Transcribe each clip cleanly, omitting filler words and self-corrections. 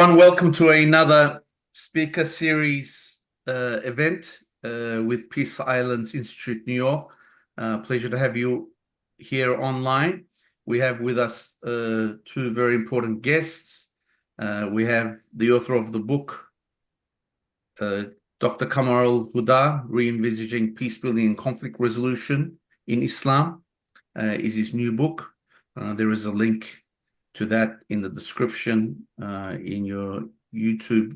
Welcome to another speaker series event with Peace Islands Institute, New York. Pleasure to have you here online. We have with us two very important guests. We have the author of the book, Dr. Qamar-ul Huda, Reenvisioning Peacebuilding and Conflict Resolution in Islam, is his new book. There is a link to that in the description in your YouTube,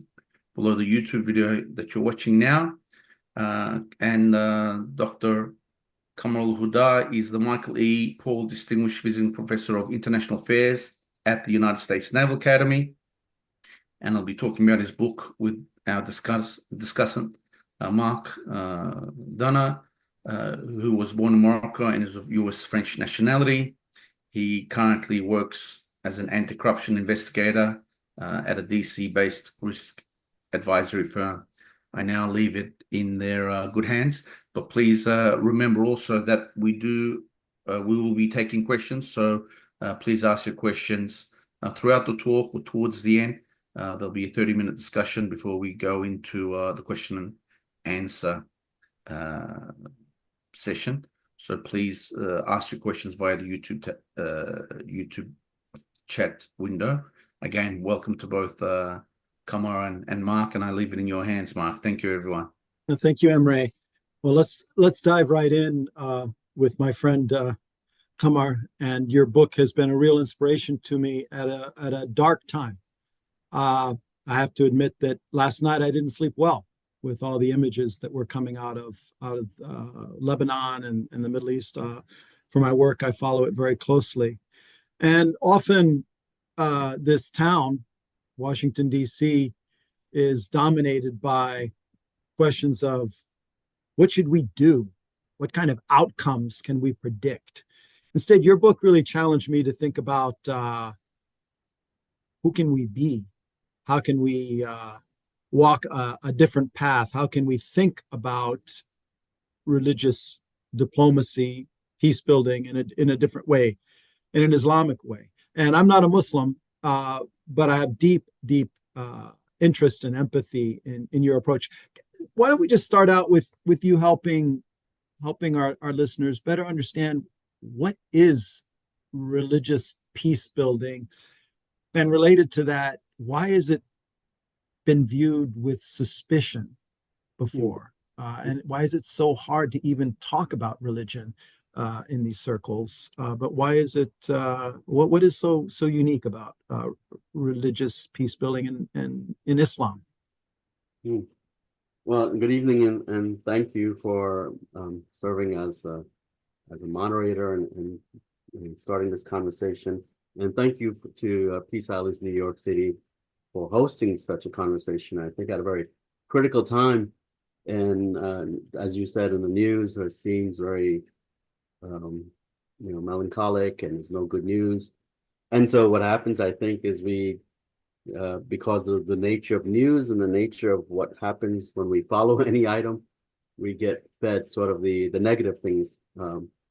below the YouTube video that you're watching now. Dr. Qamar-ul Huda is the Michael E. Paul Distinguished Visiting Professor of International Affairs at the United States Naval Academy. And I'll be talking about his book with our discussant, Mark Donna, who was born in Morocco and is of US French nationality. He currently works as an anti-corruption investigator at a DC-based risk advisory firm. I now leave it in their good hands, but please remember also that we will be taking questions, so please ask your questions throughout the talk or towards the end. There'll be a 30-minute discussion before we go into the question and answer session. So please ask your questions via the YouTube chat window. Again, welcome to both Qamar and Mark, and I leave it in your hands, Mark. Thank you, everyone. Thank you, Emre. Well, let's dive right in with my friend Qamar. And your book has been a real inspiration to me at a dark time. I have to admit that last night I didn't sleep well with all the images that were coming out of Lebanon and the Middle East. For my work, I follow it very closely. And often this town, Washington, D.C., is dominated by questions of what should we do? What kind of outcomes can we predict? Instead, your book really challenged me to think about who can we be? How can we walk a different path? How can we think about religious diplomacy, peace building in a different way, in an Islamic way? And I'm not a Muslim, but I have deep interest and empathy in your approach. Why don't we just start out with you helping our listeners better understand what is religious peace building, and related to that, why has it been viewed with suspicion before, and why is it so hard to even talk about religion in these circles? But why is it? What is so unique about religious peace building in Islam? Well, good evening, and thank you for serving as a moderator and starting this conversation. And thank you to Peace Islands, New York City, for hosting such a conversation. I think at a very critical time, and as you said in the news, it seems very melancholic, and there's no good news. And so what happens, I think, is we, because of the nature of news and the nature of what happens when we follow any item, we get fed sort of the negative things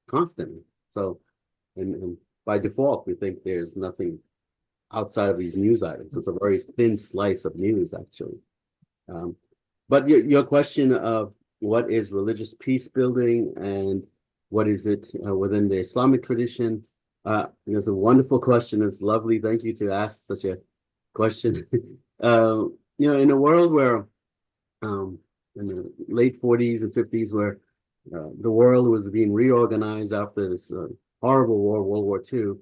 constantly. So, and by default, we think there's nothing outside of these news items. It's a very thin slice of news, actually. But your question of what is religious peace building and what is it within the Islamic tradition? It's a wonderful question. It's lovely. Thank you to ask such a question. In a world where in the late 40s and 50s, where the world was being reorganized after this horrible war, World War II,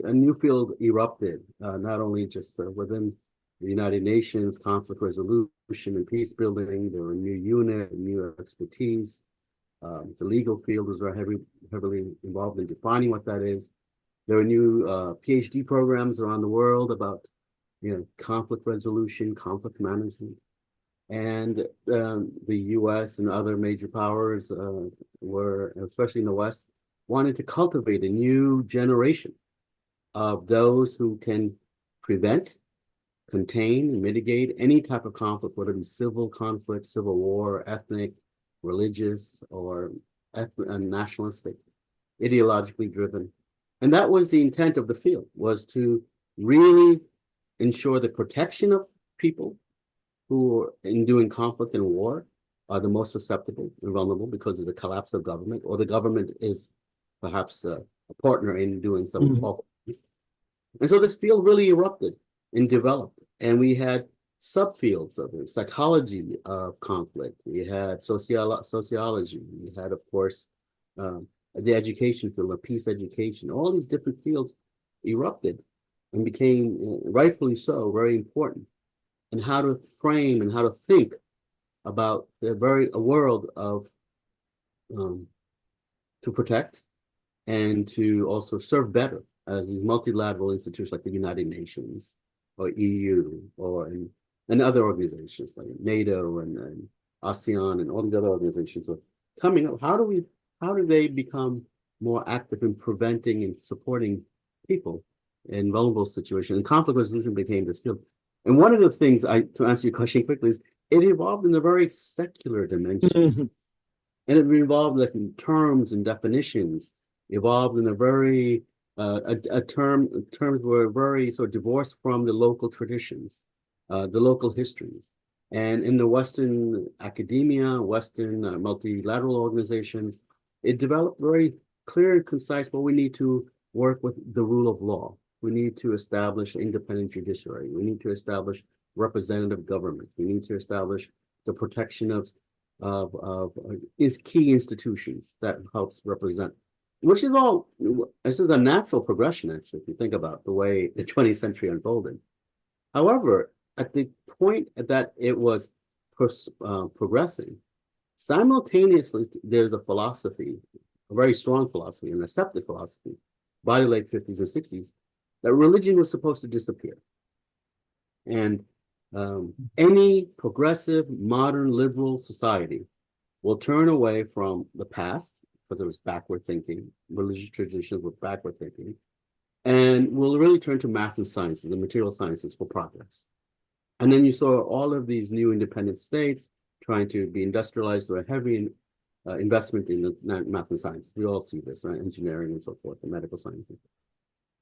a new field erupted, not only just within the United Nations, conflict resolution and peace building. There were a new unit, new expertise. The legal field was very heavily involved in defining what that is. There were new PhD programs around the world about conflict resolution, conflict management. And the US and other major powers were, especially in the West, wanted to cultivate a new generation of those who can prevent, contain, and mitigate any type of conflict, whether it be civil conflict, civil war, ethnic, religious, or nationalistic, ideologically driven. And that was the intent of the field, was to really ensure the protection of people who are in doing conflict and war are the most susceptible and vulnerable because of the collapse of government, or the government is perhaps a partner in doing some awful things. And so this field really erupted and developed, and we had subfields of it: psychology of conflict, we had sociology, we had, of course, the education field, of peace education. All these different fields erupted and became, rightfully so, very important, and how to frame and how to think about a world of to protect and to also serve better as these multilateral institutions like the United Nations or EU and other organizations like NATO and ASEAN and all these other organizations were coming up. How do they become more active in preventing and supporting people in vulnerable situations? And conflict resolution became this field. And one of the things, to answer your question quickly, is it evolved in a very secular dimension. And it involved like in terms and definitions, evolved in a very terms were very sort of divorced from the local traditions, the local histories. And in the Western academia, Western multilateral organizations, it developed very clear and concise. Well, we need to work with the rule of law. We need to establish independent judiciary. We need to establish representative government. We need to establish the protection of key institutions that helps represent, which is all, this is a natural progression, actually, if you think about the way the 20th century unfolded. However, at the point that it was progressing, simultaneously, there's a philosophy, a very strong philosophy, an accepted philosophy, by the late 50s and 60s, that religion was supposed to disappear. And any progressive, modern, liberal society will turn away from the past, because it was backward thinking, religious traditions were backward thinking, and will really turn to math and sciences and material sciences for progress. And then you saw all of these new independent states trying to be industrialized through a heavy investment in the math and science. We all see this, right? Engineering and so forth, the medical sciences.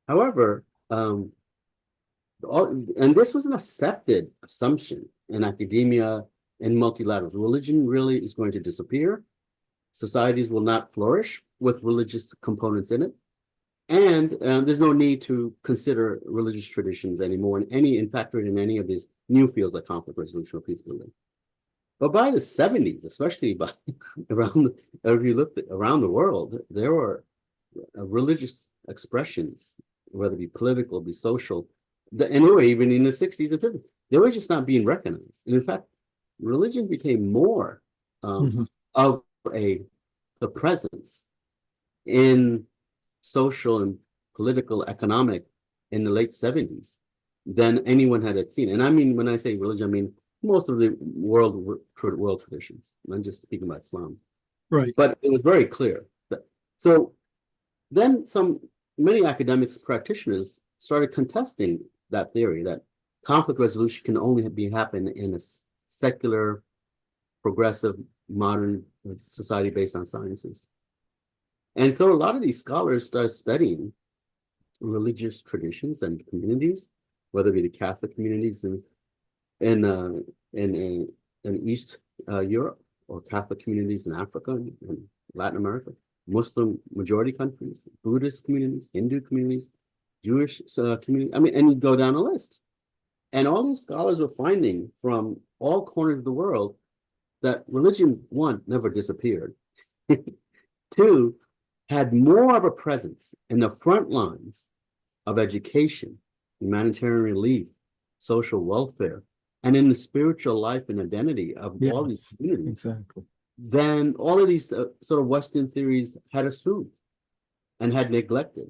However, and this was an accepted assumption in academia and multilaterals. Religion really is going to disappear. Societies will not flourish with religious components in it. And there's no need to consider religious traditions anymore in factoring in any of these new fields like conflict resolution or peace building. But by the 70s, especially if you looked around the world, there were religious expressions, whether it be political, be social, anyway, even in the 60s and 50s, they were just not being recognized. And in fact, religion became more of the presence in social and political, economic in the late 70s than anyone had seen. And I mean, when I say religion, I mean most of the world traditions. I'm just speaking about Islam. Right. But it was very clear. So then many academics, practitioners started contesting that theory that conflict resolution can only happen in a secular, progressive, modern society based on sciences. And so a lot of these scholars started studying religious traditions and communities, whether it be the Catholic communities in East Europe, or Catholic communities in Africa and Latin America, Muslim majority countries, Buddhist communities, Hindu communities, Jewish community. I mean, and you go down a list. And all these scholars were finding from all corners of the world that religion, one, never disappeared. Two, had more of a presence in the front lines of education, humanitarian relief, social welfare, and in the spiritual life and identity of all these communities. Exactly. Than all of these sort of Western theories had assumed and had neglected.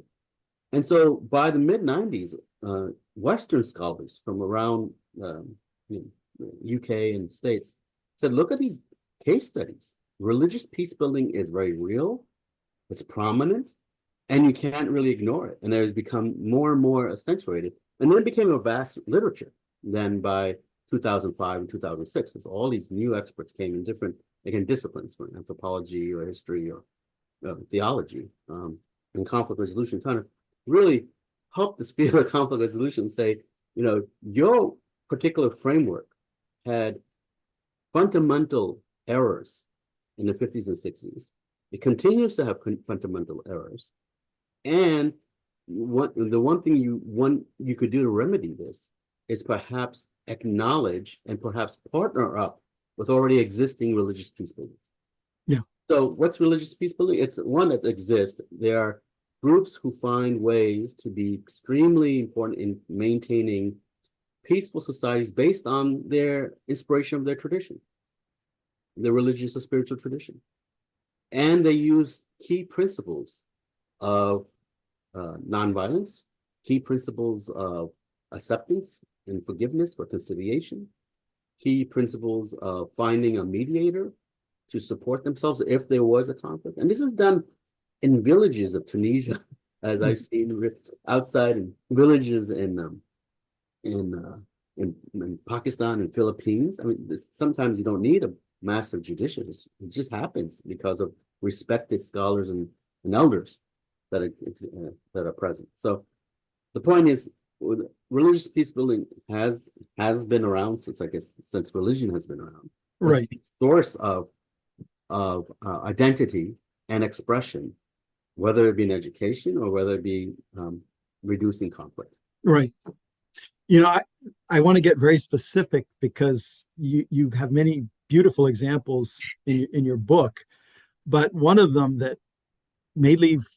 And so by the mid-90s, Western scholars from around UK and States said, look at these case studies. Religious peace building is very real, it's prominent, and you can't really ignore it. And it has become more and more accentuated. And then it became a vast literature. Then by 2005 and 2006, as all these new experts came in different, again, disciplines, for anthropology or history or theology, and conflict resolution, trying to really help the field of conflict resolution say, your particular framework had fundamental errors in the 50s and 60s. It continues to have fundamental errors. And the one thing you could do to remedy this is perhaps acknowledge and perhaps partner up with already existing religious peace building. Yeah. So what's religious peace building? It's one that exists. There are groups who find ways to be extremely important in maintaining peaceful societies based on their inspiration of their tradition, their religious or spiritual tradition. And they use key principles of nonviolence, key principles of acceptance and forgiveness, reconciliation, key principles of finding a mediator to support themselves if there was a conflict. And this is done in villages of Tunisia, as I've seen outside in villages in Pakistan and Philippines. I mean, sometimes you don't need a massive judiciary. It just happens because of respected scholars and elders that are present. So the point is, religious peace building has been around since religion has been around. Right. It's the source of identity and expression, whether it be in education or whether it be reducing conflict. Right. I want to get very specific because you have many beautiful examples in your book, but one of them that may leave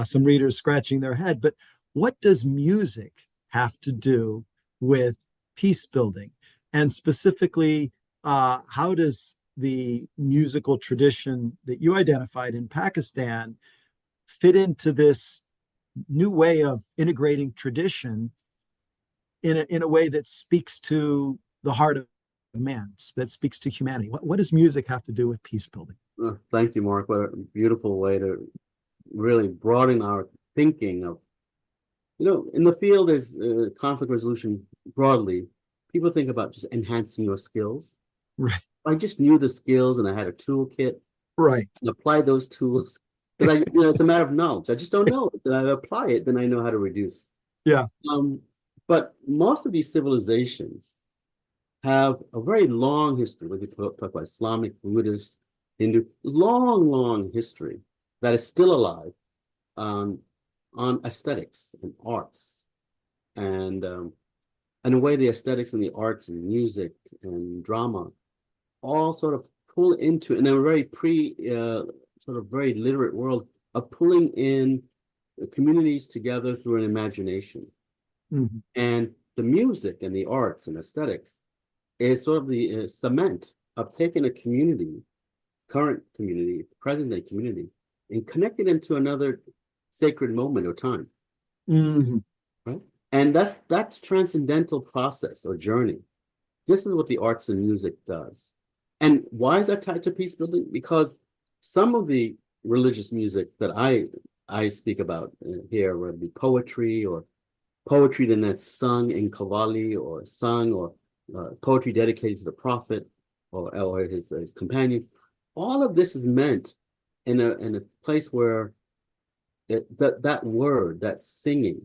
some readers scratching their head, but what does music have to do with peace building? And specifically, how does the musical tradition that you identified in Pakistan fit into this new way of integrating tradition in a way that speaks to the heart of man, that speaks to humanity? What does music have to do with peace building? Thank you, Mark. What a beautiful way to really broaden our thinking of, in the field, there's conflict resolution broadly. People think about just enhancing your skills. Right. I just knew the skills and I had a toolkit. Right. And apply those tools. Because it's a matter of knowledge. I just don't know it. Then I apply it, then I know how to reduce. Yeah. But most of these civilizations have a very long history. When we talk about Islamic, Buddhist, Hindu, long history that is still alive on aesthetics and arts. And in a way, the aesthetics and the arts and music and drama all sort of pull into, in a very very literate world, of pulling in communities together through an imagination. Mm-hmm. And the music and the arts and aesthetics is sort of the cement of taking a community, current community, present day community, and connecting them to another sacred moment or time. Mm-hmm. Right? And that's transcendental process or journey. This is what the arts and music does. And why is that tied to peace building? Because some of the religious music that I speak about here, whether it be poetry or poetry then that's sung in Qawwali or sung or poetry dedicated to the prophet or his companions, all of this is meant in a place where that word, that singing,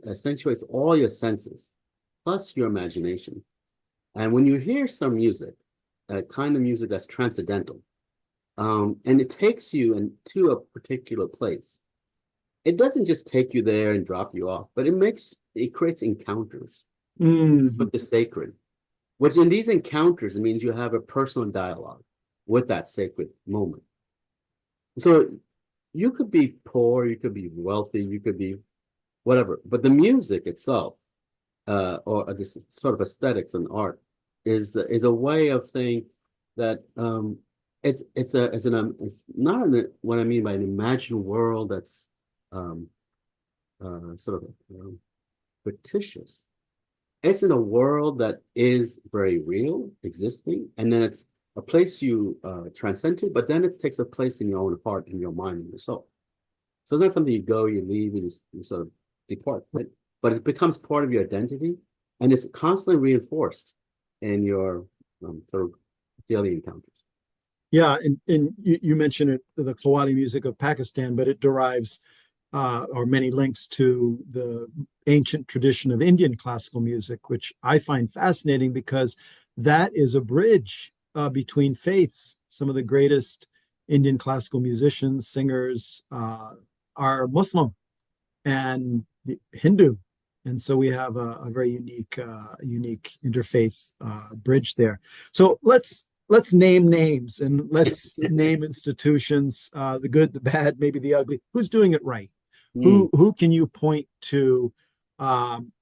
accentuates all your senses plus your imagination. And when you hear some music, a kind of music that's transcendental, and it takes you into a particular place, it doesn't just take you there and drop you off, but it creates encounters with the sacred, which in these encounters, it means you have a personal dialogue with that sacred moment. So you could be poor, you could be wealthy, you could be whatever, but the music itself, or this sort of aesthetics and art, is a way of saying that it's not what I mean by an imagined world that's sort of fictitious. It's in a world that is very real, existing, and then it's a place you transcend to, but then it takes a place in your own heart, in your mind, and your soul. So it's not something you go, you leave, and you sort of depart, but it becomes part of your identity, and it's constantly reinforced in your sort of daily encounters. Yeah, and you mentioned it, the Qawwali music of Pakistan, but it derives or many links to the ancient tradition of Indian classical music, which I find fascinating because that is a bridge between faiths. Some of the greatest Indian classical musicians, singers are Muslim and Hindu. And so we have a very unique interfaith bridge there. So let's name names and let's name institutions, the good, the bad, maybe the ugly. Who's doing it right? Who can you point to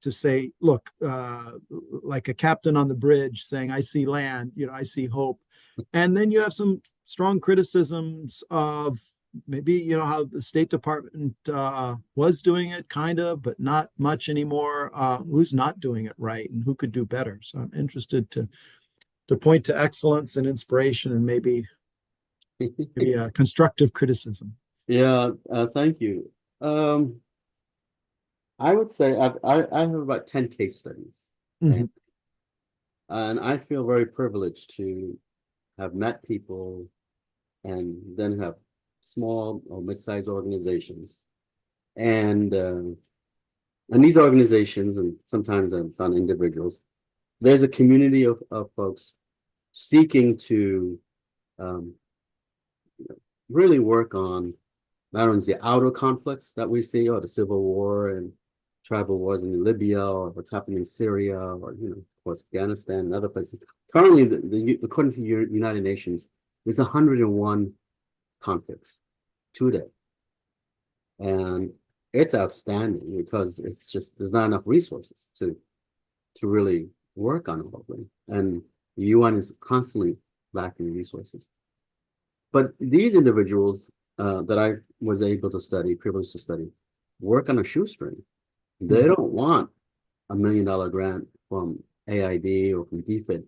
say, look, like a captain on the bridge saying, I see land, I see hope. And then you have some strong criticisms of maybe, how the State Department was doing it kind of, but not much anymore. Who's not doing it right and who could do better? So I'm interested to point to excellence and inspiration and maybe constructive criticism. Yeah, thank you. I would say I have about 10 case studies. Mhm. And I feel very privileged to have met people and then have small or mid-sized organizations. And these organizations, and sometimes it's on individuals, there's a community of folks seeking to really work on not only the outer conflicts that we see, or the civil war and tribal wars in Libya, or what's happening in Syria, or of course Afghanistan and other places. Currently, according to the United Nations, there's 101 conflicts today, and it's outstanding because it's just there's not enough resources to really work on all of them, and the UN is constantly lacking resources. But these individuals that I was able to study, privileged to study, work on a shoestring. They don't want $1 million grant from AID or from DFID.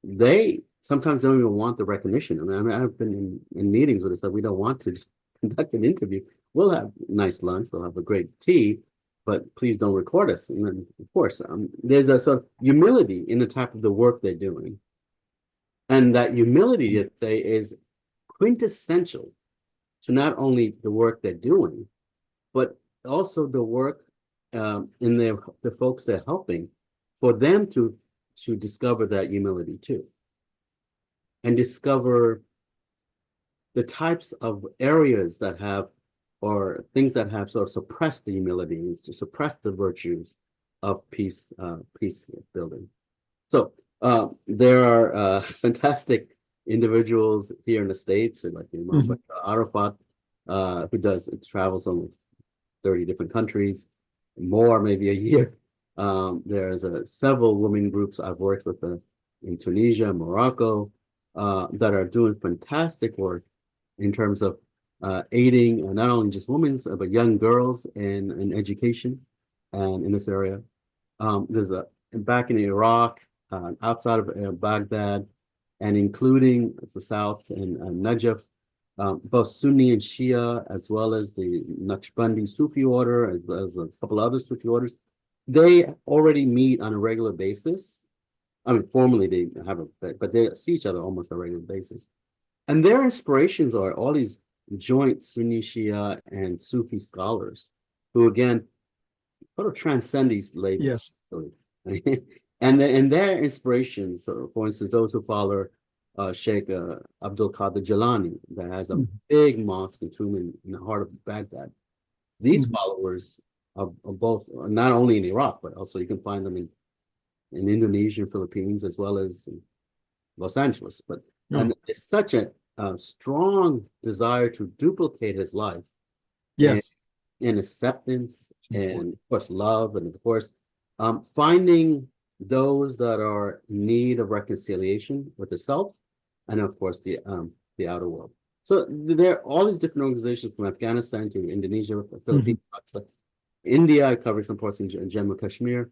They sometimes don't even want the recognition. I mean, I've been in meetings where they said, we don't want to conduct an interview. We'll have nice lunch, we'll have a great tea, but please don't record us. And then, of course, there's a sort of humility in the type of the work they're doing. And that humility, I'd say, is quintessential to not only the work they're doing, but also the work in the folks they're helping, for them to discover that humility too, and discover the types of areas that have, or things that have sort of suppressed the humility, to suppress the virtues of peace building. So there are fantastic individuals here in the States, like Imam Arafat, who travels on 30 different countries, more maybe a year. There's several women groups I've worked with in Tunisia, Morocco, that are doing fantastic work in terms of aiding not only just women, but young girls in education and in this area. There's back in Iraq, outside of Baghdad, and including the south in Najaf, both Sunni and Shia, as well as the Naqshbandi Sufi order, as well as a couple other Sufi orders, they already meet on a regular basis. I mean, formally they haven't, but they see each other almost on a regular basis. And their inspirations are all these joint Sunni, Shia, and Sufi scholars who, again, sort of transcend these labels. Yes. And their inspirations, so for instance, those who follow Sheikh Abdul Qadir Jilani, that has a big mosque and tomb in the heart of Baghdad. These followers are both, not only in Iraq, but also you can find them in Indonesia and Philippines, as well as Los Angeles. But and it's such a strong desire to duplicate his life. Yes. And acceptance, and of course love, and of course finding those that are in need of reconciliation with the self, and of course the outer world. So there are all these different organizations, from Afghanistan to Indonesia, Philippines, India. I covered some parts in Jammu and Kashmir.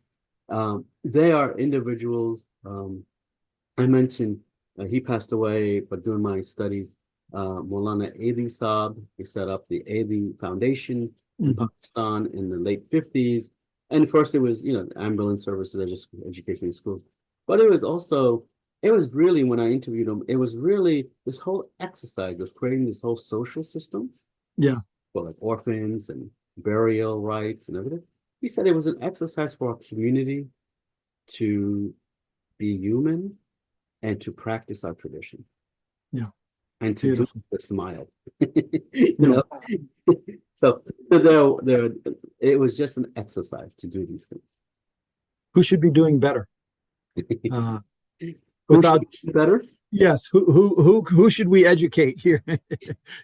They are individuals. I mentioned he passed away, but during my studies, Maulana Aidi Saab, he set up the Aidi Foundation in Pakistan in the late 50s. And first it was, ambulance services, education in schools. But it was really, when I interviewed him, it was really this whole exercise of creating this whole social systems. Yeah. for like orphans and burial rights and everything. He said it was an exercise for our community to be human and to practice our tradition. Yeah. And to Beautiful. do with a smile. You know? So it was just an exercise to do these things. Who should be doing better? Who Without should do better? Yes, who should we educate here?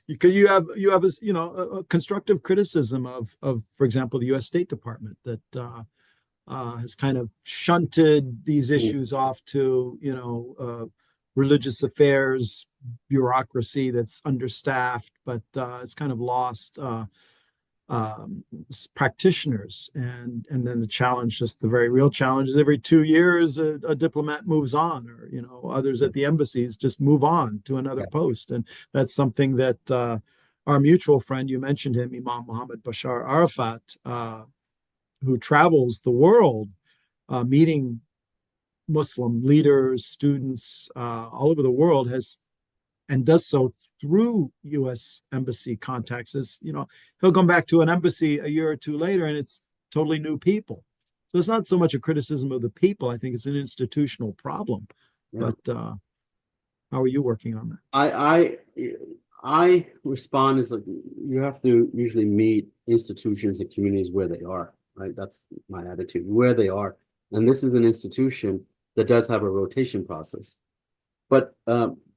Because you have a constructive criticism of for example the U.S. State Department that has kind of shunted these issues off to religious affairs bureaucracy that's understaffed, but it's kind of lost practitioners, and then the challenge, just the very real challenge, is every 2 years a diplomat moves on, or others at the embassies just move on to another post, and that's something that our mutual friend, you mentioned him, Imam Muhammad Bashar Arafat, who travels the world meeting Muslim leaders, students all over the world, and does so through U.S. embassy contacts. As he'll come back to an embassy a year or two later, and it's totally new people. So it's not so much a criticism of the people. I think it's an institutional problem. Yeah. But how are you working on that? I respond as like, you have to usually meet institutions and communities where they are. Right, that's my attitude. Where they are, and this is an institution that does have a rotation process, but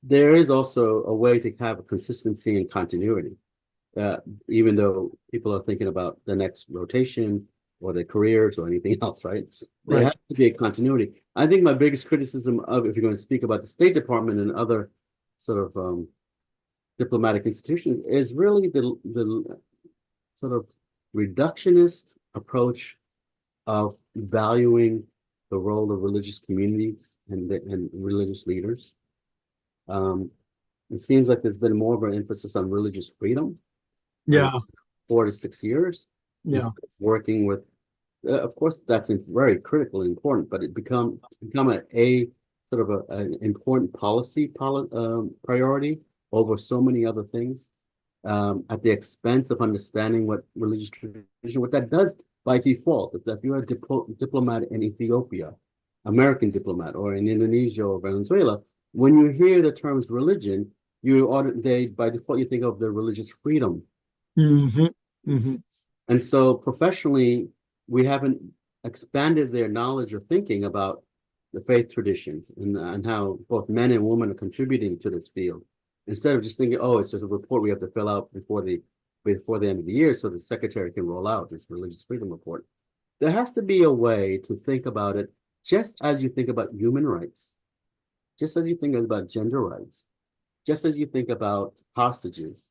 there is also a way to have a consistency and continuity, even though people are thinking about the next rotation or their careers or anything else, right? There has to be a continuity. I think my biggest criticism of, if you're going to speak about the State Department and other sort of diplomatic institutions, is really the sort of reductionist approach of valuing the role of religious communities and religious leaders. It seems like there's been more of an emphasis on religious freedom. 4 to 6 years. Working with, of course, that's very critical and important, but it become a sort of an important policy priority over so many other things, at the expense of understanding what religious tradition, what that does by default. If you're a diplomat in Ethiopia, American diplomat, or in Indonesia or Venezuela, when you hear the terms religion, by default you think of the religious freedom. And so professionally, we haven't expanded their knowledge or thinking about the faith traditions and how both men and women are contributing to this field. Instead of just thinking, oh, it's just a report we have to fill out before the end of the year so the secretary can roll out this religious freedom report. There has to be a way to think about it just as you think about human rights, just as you think about gender rights, just as you think about hostages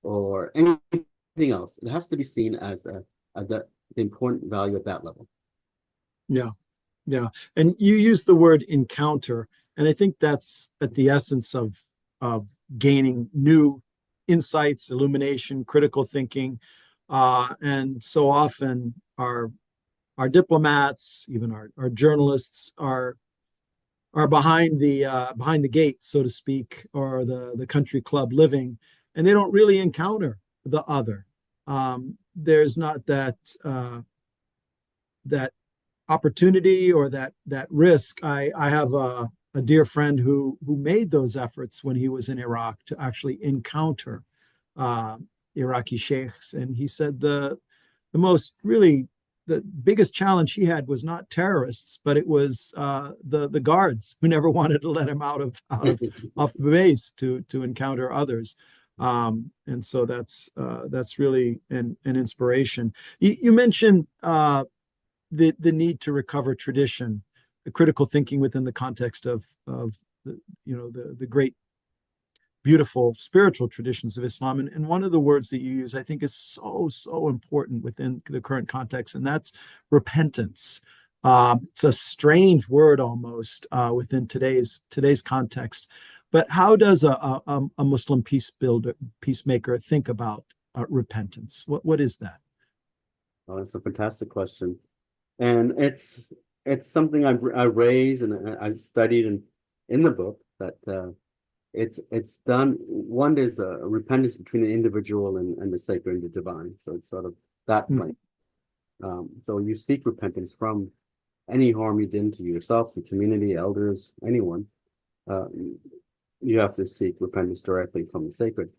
or anything else. It has to be seen as the important value at that level. Yeah. And you use the word encounter, and I think that's at the essence of gaining new insights, illumination, critical thinking, and so often our diplomats, even our journalists, are behind the gate, so to speak, or the country club living, and they don't really encounter the other. There's not that opportunity or that risk. I have a dear friend who made those efforts when he was in Iraq to actually encounter Iraqi sheikhs, and he said the biggest challenge he had was not terrorists, but it was the guards who never wanted to let him out of off the base to encounter others. And so that's really an inspiration. You mentioned the need to recover tradition, the critical thinking within the context of the great, beautiful spiritual traditions of Islam. And one of the words that you use, I think, is so important within the current context, and that's repentance. It's a strange word almost within today's context. But how does a Muslim peacemaker think about repentance? What is that? Oh, that's a fantastic question. And it's something I raised and I studied in the book, that it's done. One, there's a repentance between the individual and the sacred and the divine. So it's sort of that plane. So you seek repentance from any harm you did to yourself, the community, elders, anyone. You have to seek repentance directly from the sacred.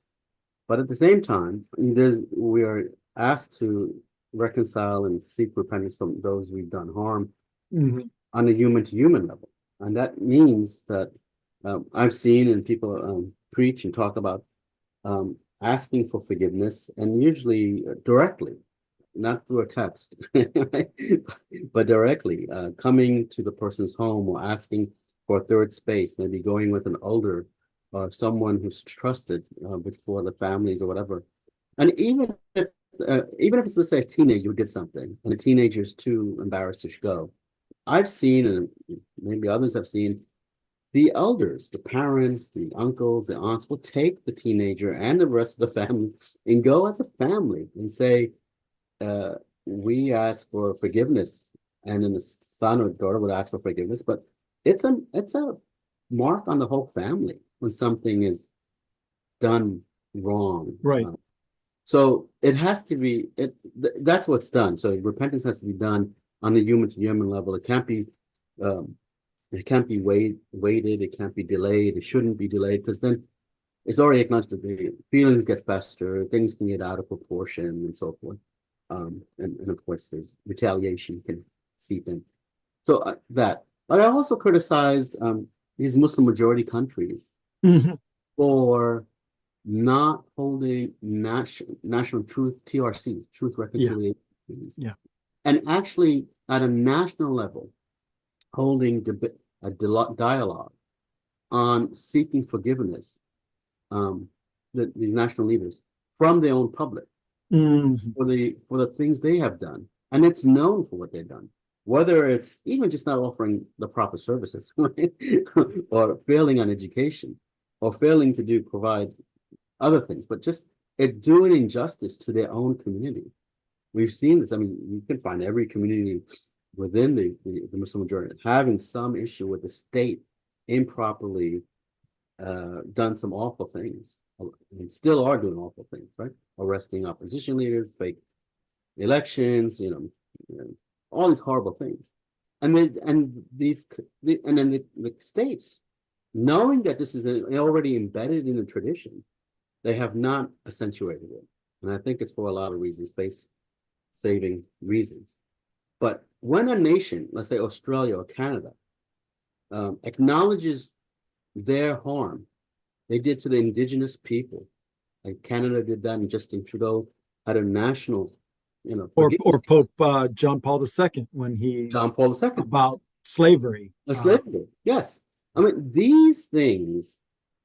But at the same time, we are asked to reconcile and seek repentance from those we've done harm on a human to human level. And that means that I've seen and people preach and talk about asking for forgiveness, and usually directly, not through a text, but directly coming to the person's home or asking for a third space, maybe going with an elder or someone who's trusted before the families or whatever. And even if it's, let's say, a teenager who did something and the teenager's too embarrassed to go, I've seen, and maybe others have seen, the elders, the parents, the uncles, the aunts will take the teenager and the rest of the family and go as a family and say, we ask for forgiveness, and then the son or daughter would ask for forgiveness, but it's a mark on the whole family when something is done wrong. Right. So it has to be, that's what's done. So repentance has to be done on the human to human level. It can't be waited, it can't be delayed, it shouldn't be delayed, because then it's already acknowledged that the feelings get fester, things can get out of proportion and so forth. And of course there's retaliation can seep in. So but I also criticized these Muslim majority countries for not holding national truth, TRC, truth reconciliation. Yeah. And actually at a national level, holding a dialogue on seeking forgiveness, these national leaders from their own public for the things they have done. And it's known for what they've done, whether it's even just not offering the proper services or failing on education or failing to provide other things, but just doing injustice to their own community. We've seen this. I mean, you can find every community within the Muslim majority having some issue with the state improperly done some awful things, and still are doing awful things, right? Arresting opposition leaders, fake elections, all these horrible things. And then the states, knowing that this is already embedded in the tradition, they have not accentuated it. And I think it's for a lot of reasons, face-saving reasons. But when a nation, let's say Australia or Canada, acknowledges their harm they did to the indigenous people, like Canada did that, and Justin Trudeau had a national, or Pope John Paul II when John Paul II about slavery. Slavery, yes. I mean, these things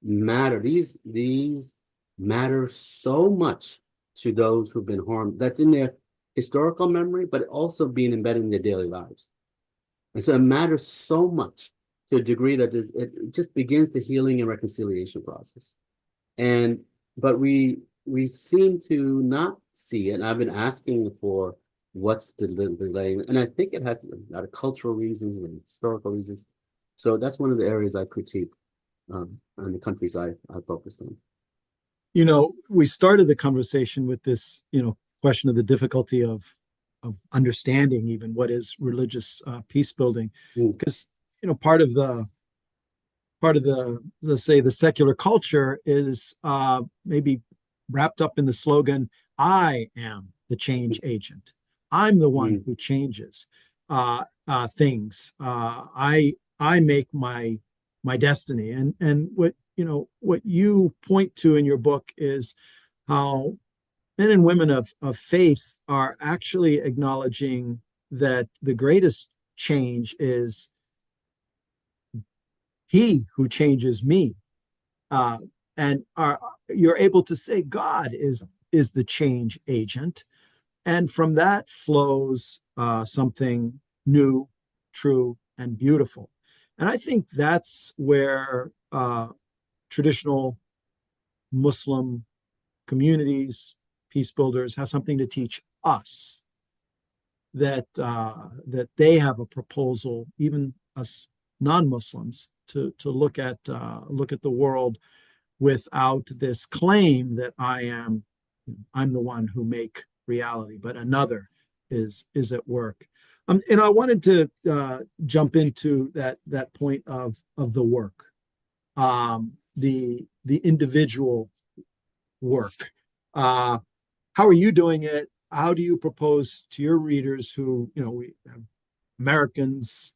matter. These matter so much to those who've been harmed. That's in their historical memory, but also being embedded in their daily lives. And so it matters so much to a degree that it just begins the healing and reconciliation process. But we seem to not see it. And I've been asking for what's the delay, and I think it has a lot of cultural reasons and historical reasons. So that's one of the areas I critique and the countries I focused on. We started the conversation with this, question of the difficulty of understanding even what is religious peace building, because part of the let's say the secular culture is maybe wrapped up in the slogan, "I am the change agent. I'm the one who changes things. I make my destiny." And what you point to in your book is how men and women of faith are actually acknowledging that the greatest change is He who changes me, and you're able to say God is the change agent, and from that flows something new, true, and beautiful. And I think that's where traditional Muslim communities, peace builders, have something to teach us, that they have a proposal, even us non-Muslims, to look at the world without this claim that I'm the one who make reality, but another is at work. And I wanted to jump into that point of the work, the individual work. How are you doing it? How do you propose to your readers who, we have Americans,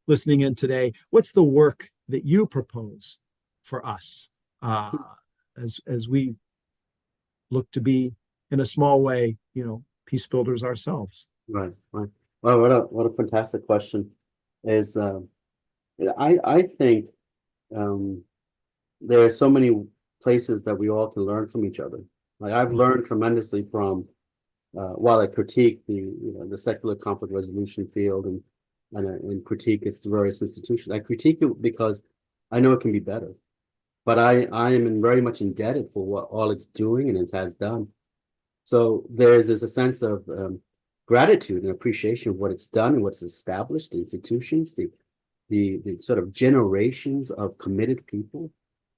listening in today? What's the work that you propose for us as we look to be, in a small way, peace builders ourselves? Right. Well, what a fantastic question. Is I think there are so many places that we all can learn from each other. Like I've learned tremendously from while I critique the secular conflict resolution field and critique its various institutions. I critique it because I know it can be better, but I am very much indebted for what all it's doing and it has done. So there's a sense of gratitude and appreciation of what it's done and what's established, the institutions, the sort of generations of committed people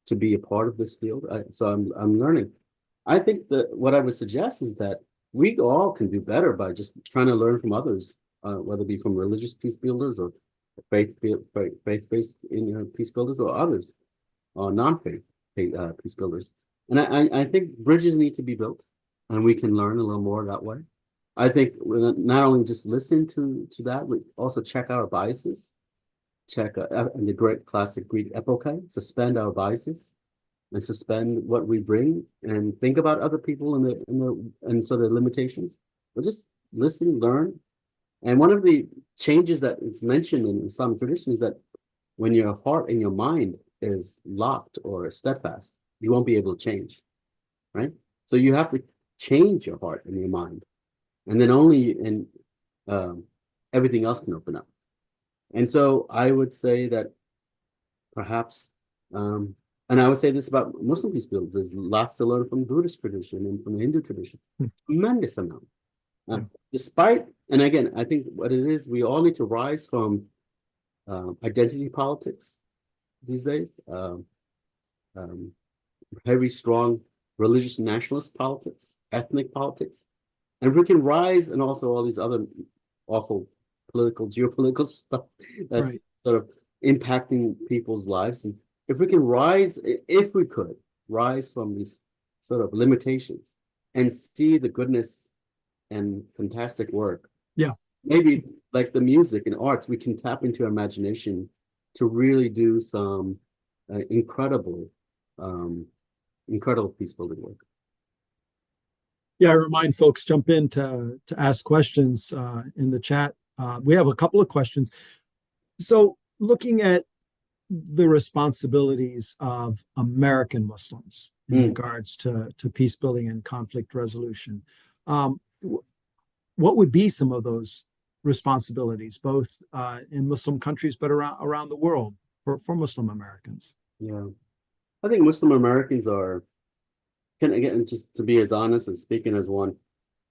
to be a part of this field. So I'm learning. I think that what I would suggest is that we all can do better by just trying to learn from others, whether it be from religious peace builders or faith-based peace builders or others, or non-faith peace builders. And I think bridges need to be built, and we can learn a little more that way. I think not only just listen to that, we also check our biases, check the great classic Greek epoche, suspend our biases, and suspend what we bring, and think about other people and sort of limitations. But just listen, learn. And one of the changes that is mentioned in Islamic tradition is that when your heart and your mind is locked or steadfast, you won't be able to change, right? So you have to change your heart and your mind, and then only everything else can open up. And so I would say that perhaps, and I would say this about Muslim peace builders, there's lots to learn from Buddhist tradition and from the Hindu tradition, tremendous amount. Despite, and again, I think what it is, we all need to rise from identity politics these days, heavy, strong religious nationalist politics, ethnic politics. And if we can rise, and also all these other awful geopolitical stuff that's sort of impacting people's lives. And if we can rise, if we could rise from these sort of limitations and see the goodness and fantastic work. Yeah. Maybe like the music and arts, we can tap into our imagination to really do some incredible peace building work. Yeah, I remind folks, jump in to ask questions in the chat. We have a couple of questions. So looking at the responsibilities of American Muslims in regards to peace building and conflict resolution, what would be some of those responsibilities, both in Muslim countries but around the world for Muslim Americans? Yeah, I think Muslim Americans again, just to be as honest and speaking as one,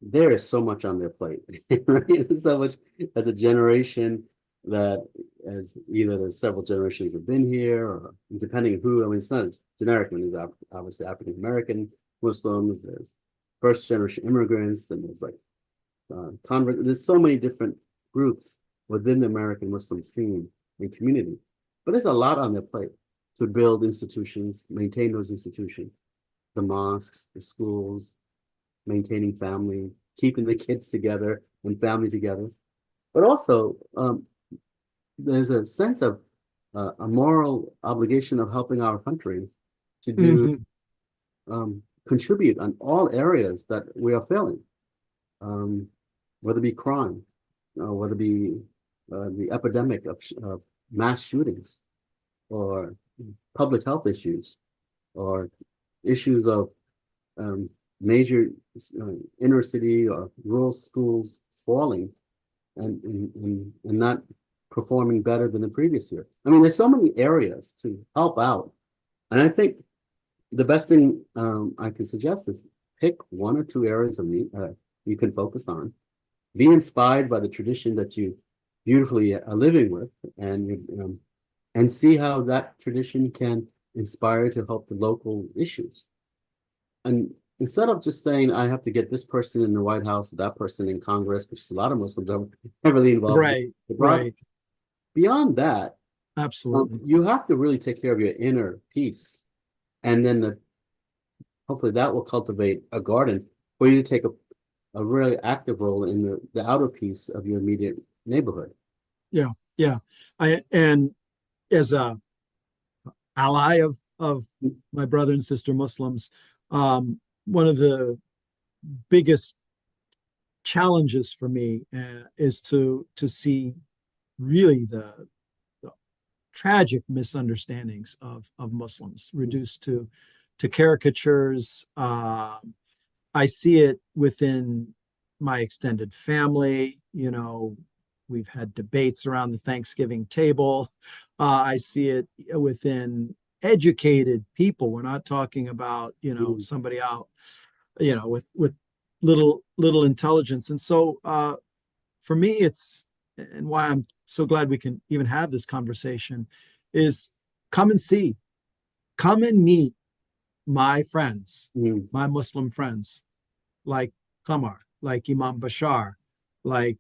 there is so much on their plate, right? So much as a generation that as either there's several generations have been here, or depending on who, I mean, it's not generic, when there's obviously African American Muslims, there's first generation immigrants, and there's like converts. There's so many different groups within the American Muslim scene and community, but there's a lot on their plate to build institutions, maintain those institutions, the mosques, the schools, maintaining family, keeping the kids together and family together. But also, there's a sense of a moral obligation of helping our country to do contribute on all areas that we are failing, whether it be crime, whether it be the epidemic of mass shootings, or public health issues, or issues of major inner city or rural schools falling and not performing better than the previous year. I mean, there's so many areas to help out. And I think the best thing I can suggest is pick one or two areas of you can focus on. Be inspired by the tradition that you beautifully living with, and see how that tradition can inspire to help the local issues. And instead of just saying, I have to get this person in the White House, or that person in Congress, which is a lot of Muslims are heavily involved Right, in the process. right. Beyond that, Absolutely. you have to really take care of your inner peace. And then hopefully that will cultivate a garden for you to take a really active role in the outer peace of your immediate neighborhood. Yeah, yeah. And as a ally of my brother and sister Muslims, one of the biggest challenges for me is to see really the tragic misunderstandings of Muslims reduced to caricatures. I see it within my extended family. You know, we've had debates around the Thanksgiving table. I see it within educated people. We're not talking about, you know, somebody out, you know, with little intelligence. And so for me, it's, and why I'm so glad we can even have this conversation, is come and see, come and meet my friends, my Muslim friends, like Qamar, like Imam Bashar, like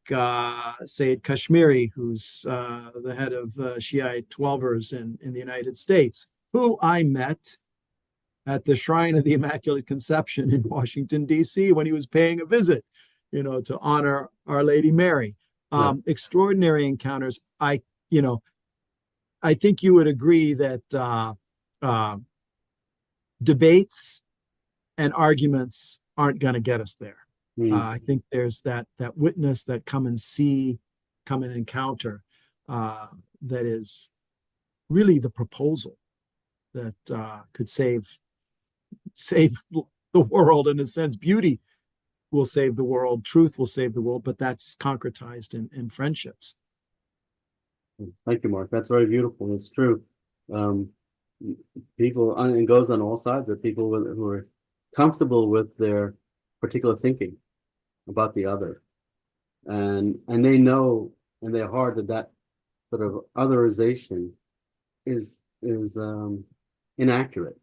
Sayyid Kashmiri, who's the head of Shiite Twelvers in the United States, who I met at the Shrine of the Immaculate Conception in Washington, D.C., when he was paying a visit, you know, to honor Our Lady Mary. Extraordinary encounters. I think you would agree that debates and arguments aren't going to get us there. I think there's that witness, that come and see, come and encounter, that is really the proposal that could save the world in a sense. Beauty will save the world, truth will save the world, but that's concretized in friendships. Thank you, Mark. That's very beautiful. It's true. People, and it goes on all sides, of people who are comfortable with their particular thinking about the other, and they know in their heart that sort of otherization is inaccurate.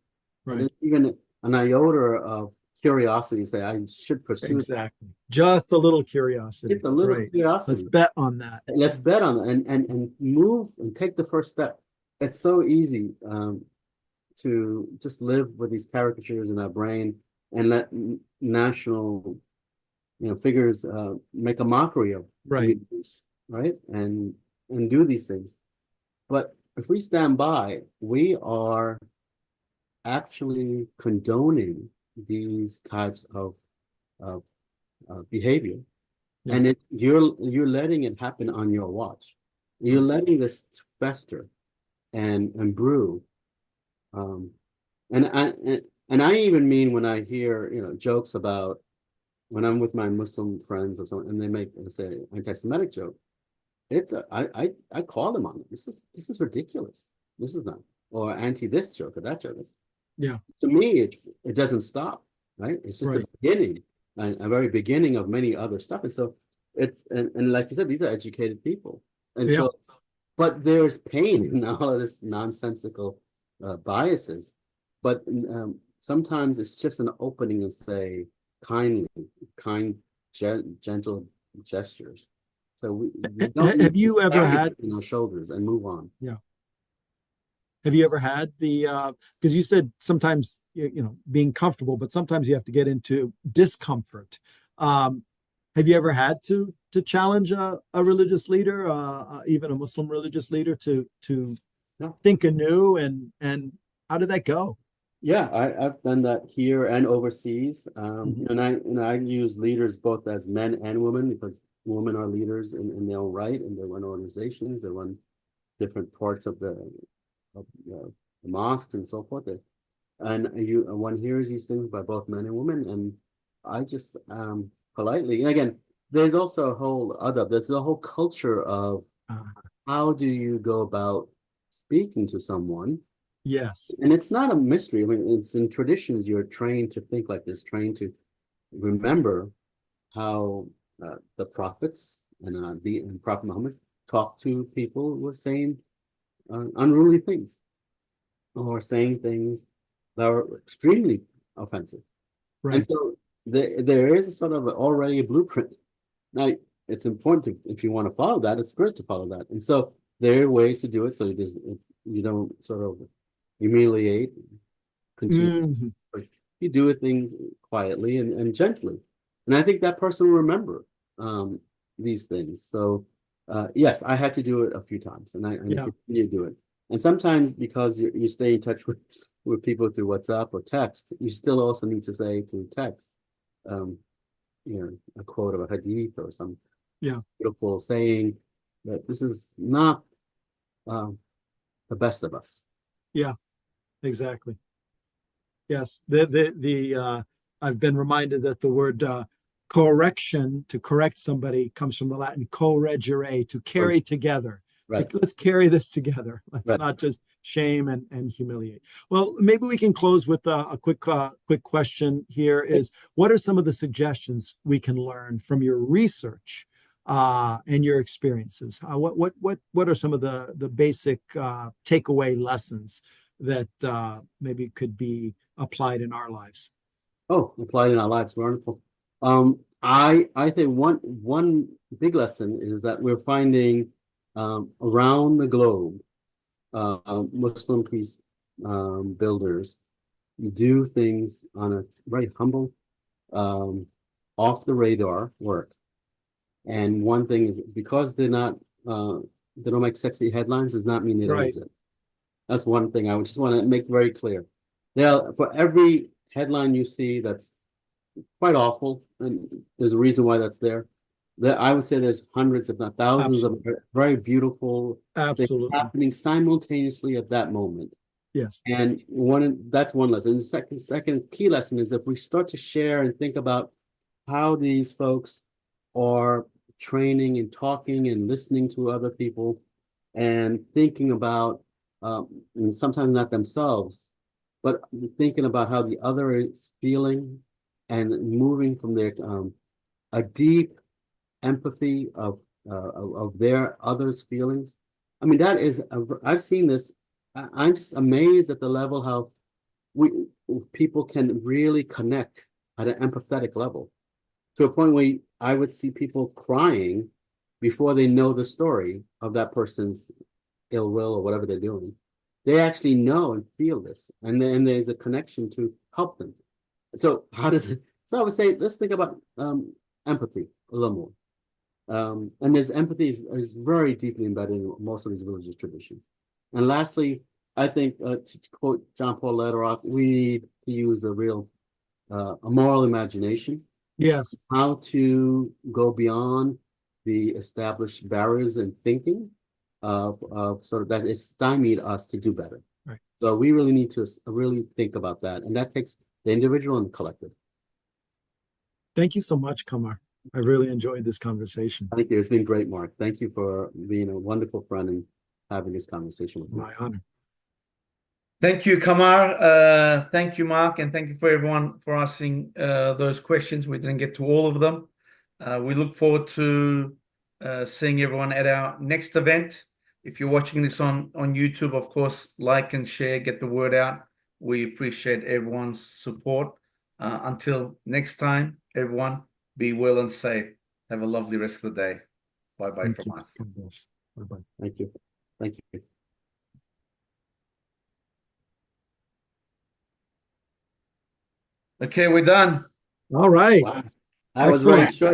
Right. And even an iota of curiosity, say I should pursue exactly that. Just a little curiosity. Just a little curiosity. Let's bet on that. Let's bet on it and move and take the first step. It's so easy to just live with these caricatures in our brain and let national, figures make a mockery of communities, right? And do these things. But if we stand by, we are actually condoning these types of behavior, and you're letting it happen on your watch. You're letting this fester and brew, and I even mean when I hear jokes about when I'm with my Muslim friends or something, and they make say anti-Semitic joke. I call them on it. This is ridiculous. This is not, or anti this joke or that joke. To me, it doesn't stop, right? It's just the beginning, a very beginning of many other stuff. And so it's and like you said, these are educated people, and so, but there's pain in all of this nonsensical biases. But sometimes it's just an opening and say kind, gentle gestures. So we don't have you ever had in our shoulders and move on? Yeah. Have you ever had the because you said sometimes being comfortable, but sometimes you have to get into discomfort. Have you ever had to challenge a religious leader, even a Muslim religious leader, to think anew, and how did that go? Yeah, I've done that here and overseas. And I use leaders both as men and women, because women are leaders in their own right, and they run organizations, they run different parts of the mosques and so forth. And one hears these things by both men and women, and I just politely, and again, there's also there's a whole culture of how do you go about speaking to someone. Yes. And it's not a mystery. I mean, it's in traditions, you're trained to think like this, trained to remember how the prophets and Prophet Muhammad talked to people who were saying unruly things or saying things that were extremely offensive. Right. And so there is a sort of already a blueprint. Now, it's important to, if you want to follow that, it's great to follow that. And so there are ways to do it so you don't sort of humiliate, continue. Mhm. You do it things quietly and gently. And I think that person will remember these things. So yes, I had to do it a few times, and I Yeah. continue to do it. And sometimes because you stay in touch with people through WhatsApp or text, you still also need to say through text, a quote of a hadith or some beautiful saying that this is not the best of us. Yeah, exactly. Yes, I've been reminded that the word correction, to correct somebody, comes from the Latin correggere, to carry together. Right. Let's carry this together. Let's not just shame and humiliate. Well, maybe we can close with a quick question here is, what are some of the suggestions we can learn from your research and your experiences? What are some of the basic takeaway lessons that maybe could be applied in our lives? Oh, applied in our lives, wonderful. I think one big lesson is that we're finding around the globe, Muslim peace builders do things on a very humble, off the radar work. And one thing is, because they don't make sexy headlines, does not mean they don't exist. That's one thing I just want to make very clear. Now, for every headline you see that's quite awful, and there's a reason why that's there, I would say there's hundreds, if not thousands, of very beautiful things happening simultaneously at that moment. Yes. And that's one lesson. The second key lesson is, if we start to share and think about how these folks are training and talking and listening to other people and thinking about, and sometimes not themselves, but thinking about how the other is feeling and moving from their a deep empathy of their others' feelings. I mean, I've seen this. I'm just amazed at the level how people can really connect at an empathetic level, to a point where I would see people crying before they know the story of that person's ill will or whatever they're doing. They actually know and feel this, and then there's a connection to help them. So how does it? So I would say, let's think about empathy a little more. And this empathy is very deeply embedded in most of these religious traditions. And lastly, I think, to quote John Paul Lederach, we need to use a moral imagination. Yes. How to go beyond the established barriers in thinking of sort of that has stymied us to do better. Right. So we really need to really think about that. And that takes the individual and the collective. Thank you so much, Qamar. I really enjoyed this conversation. Thank you. It's been great, Mark. Thank you for being a wonderful friend and having this conversation with me. My honor. Thank you, Qamar. Thank you, Mark, and thank you for everyone for asking those questions. We didn't get to all of them. We look forward to seeing everyone at our next event. If you're watching this on YouTube, of course, like and share, get the word out. We appreciate everyone's support. Until next time, everyone, be well and safe. Have a lovely rest of the day. Bye-bye from us. Bye-bye. Thank you. Thank you. Okay, we're done. All right. Wow. That was very short.